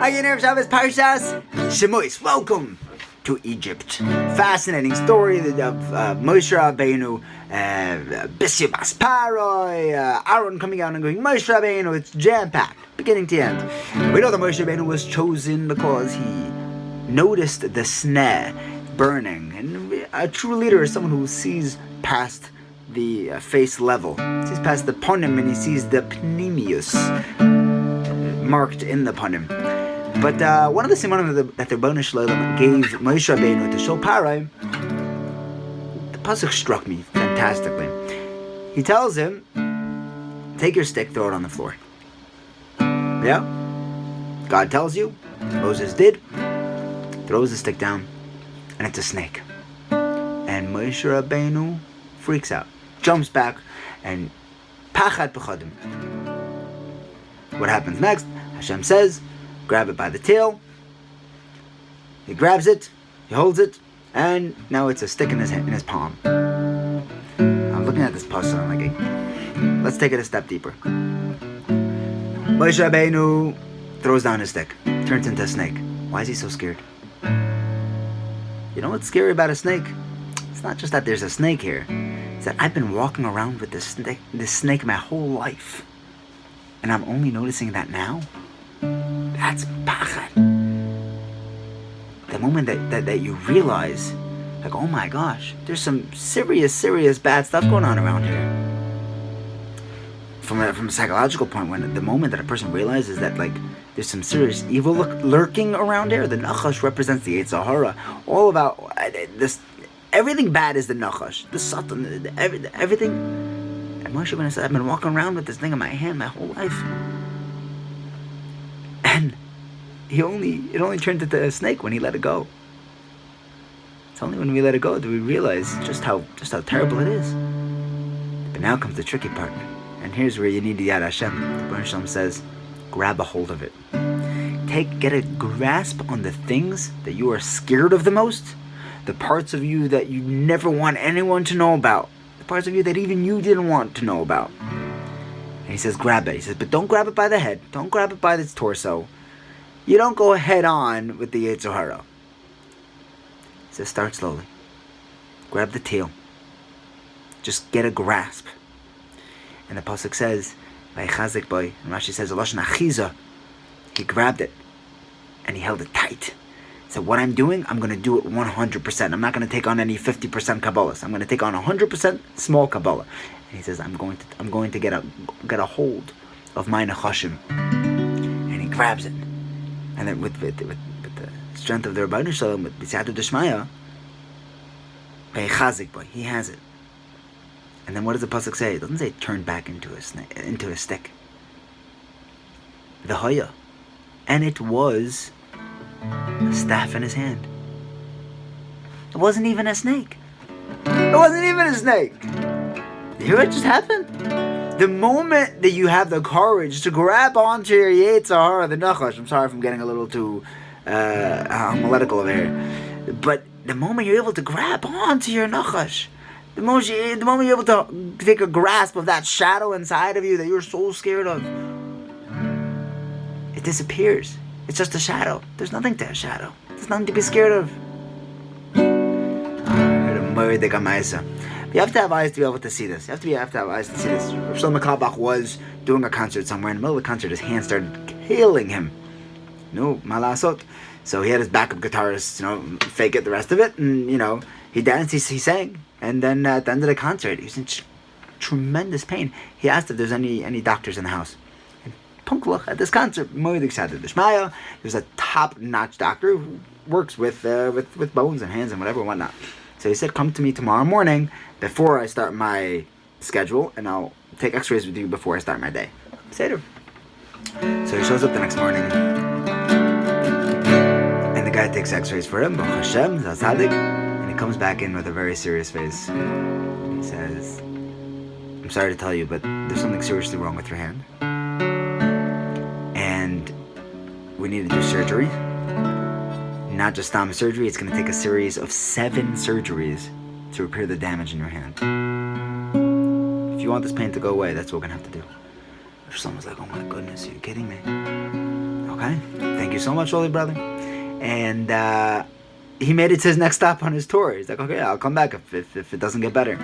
Again, Erev Shabbos Parshas Shemos. Welcome to Egypt. Fascinating story of Moshe Rabbeinu, Bisya Bas Paroi, Aaron coming out and going, Moshe Rabbeinu. It's jam-packed, beginning to end. We know that Moshe Rabbeinu was chosen because he noticed the sneh burning. And a true leader is someone who sees past the face level, sees past the ponim, and he sees the pnimius marked in the ponim. But one of the simanim that the Rebbeinu Shalom gave Moshe Rabbeinu to show Parai, the pasuk struck me fantastically. He tells him, take your stick, throw it on the floor. Yeah? God tells you, Moses did, throws the stick down, and it's a snake. And Moshe Rabbeinu freaks out, jumps back, and pachad pechadim. What happens next? Hashem says, grab it by the tail. He grabs it, he holds it, and now it's a stick in his palm. I'm looking at this pasuk and I'm like, hey, let's take it a step deeper. Moshe Rabbeinu throws down his stick, turns into a snake. Why is he so scared? You know what's scary about a snake? It's not just that there's a snake here. It's that I've been walking around with this snake my whole life. And I'm only noticing that now? That's pachad. The moment that you realize, like, oh my gosh, there's some serious bad stuff going on around here. From a psychological point, the moment that a person realizes that, like, there's some serious evil lurking around here, the nachash represents the Yetzer Hara. All about this, everything bad is the nachash, the satan, everything. And Moshe Rabbeinu said, I've been walking around with this thing in my hand my whole life. And it only turned into a snake when he let it go. It's only when we let it go do we realize just how terrible it is. But now comes the tricky part. And here's where you need the Yad Hashem. The Rebbeinu Shalom says, grab a hold of it. Get a grasp on the things that you are scared of the most, the parts of you that you never want anyone to know about, the parts of you that even you didn't want to know about. And he says, grab it. He says, but don't grab it by the head. Don't grab it by its torso. You don't go head on with the Yetzer Hara. He says, start slowly. Grab the tail. Just get a grasp. And the pasuk says, "Vayichazik boy." And Rashi says, "Lashon achiza." He grabbed it, and he held it tight. He said, "What I'm doing, I'm going to do it 100%. I'm not going to take on any 50% kabbalas. I'm going to take on 100% small kabbalah." And he says, "I'm going to get a hold of my nechashim." And he grabs it, and then with the strength of the Rebbeinu Shalom, with b'siyata d'shmaya, "Vayichazik boy." He has it. And then what does the pasuk say? It doesn't say turn back into a stick. V'hoya. And it was a staff in his hand. It wasn't even a snake. You hear what just happened? The moment that you have the courage to grab onto your Yetzer Hara, the nachash, I'm sorry if I'm getting a little too homiletical over here, but the moment you're able to grab onto your nachash, the moment you're able to take a grasp of that shadow inside of you that you're so scared of, it disappears. It's just a shadow. There's nothing to a shadow. There's nothing to be scared of. You have to have eyes to be able to see this. You have to have eyes to see this. Shlomo Carlebach was doing a concert somewhere. In the middle of the concert, his hand started killing him. No, malasot. So he had his backup guitarist, fake it the rest of it, and he danced, he sang. And then at the end of the concert, he was in tremendous pain. He asked if there's any doctors in the house. And punklach, at this concert, there's a top-notch doctor who works with bones and hands and whatever and whatnot. So he said, come to me tomorrow morning before I start my schedule, and I'll take x-rays with you before I start my day. Seder. So he shows up the next morning, and the guy takes x-rays for him, Baruch Hashem, Zazadik. Comes back in with a very serious face. He says, I'm sorry to tell you, but there's something seriously wrong with your hand. And we need to do surgery. Not just stomach surgery, it's going to take a series of 7 surgeries to repair the damage in your hand. If you want this pain to go away, that's what we're going to have to do. Someone's like, oh my goodness, are you kidding me? Okay, thank you so much, holy brother. And he made it to his next stop on his tour. He's like, okay, I'll come back if it doesn't get better.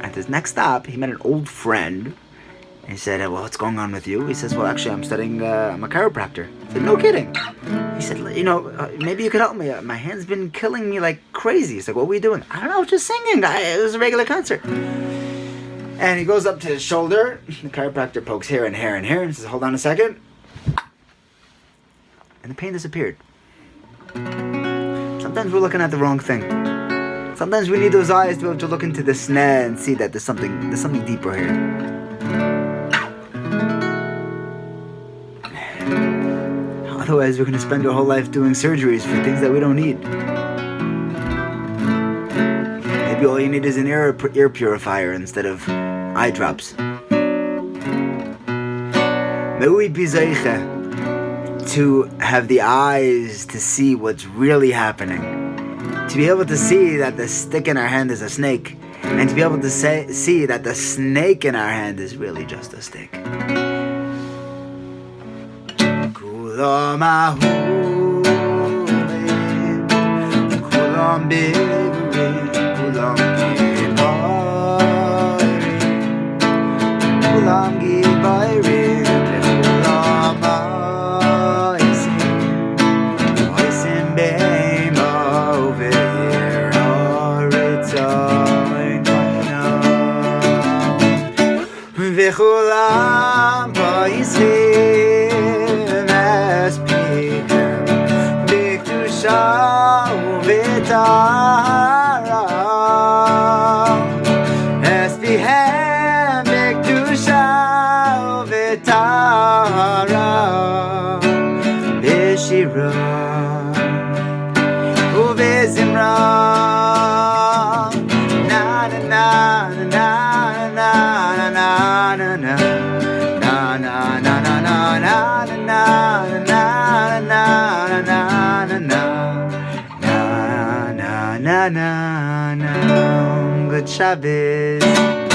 At his next stop, he met an old friend. He said, well, what's going on with you? He says, well, actually, I'm studying, I'm a chiropractor. I said, no kidding. He said, maybe you could help me. My hand's been killing me like crazy. He's like, what were you doing? I don't know, just singing. It was a regular concert. And he goes up to his shoulder. The chiropractor pokes here and here and here and says, hold on a second. And the pain disappeared. Sometimes we're looking at the wrong thing. Sometimes we need those eyes to be able to look into the snare and see that there's something deeper here. Otherwise, we're going to spend our whole life doing surgeries for things that we don't need. Maybe all you need is an ear purifier instead of eye drops. May we be zeicha to have the eyes to see what's really happening. To be able to see that the stick in our hand is a snake. And to be able to see that the snake in our hand is really just a stick. Kulam Ahuvim, Kulam Bigrim, Kulam Gibayrim, Kulam Gibayrim, Kulam Oisim, Oisim Beim Over Horitzoin Vainam, V'chulam Oisim. Espihem b'kedusha u'v'tahara b'shira u'v'zimra na na na na na na na na na na na na na na na na na. Good Shabbos.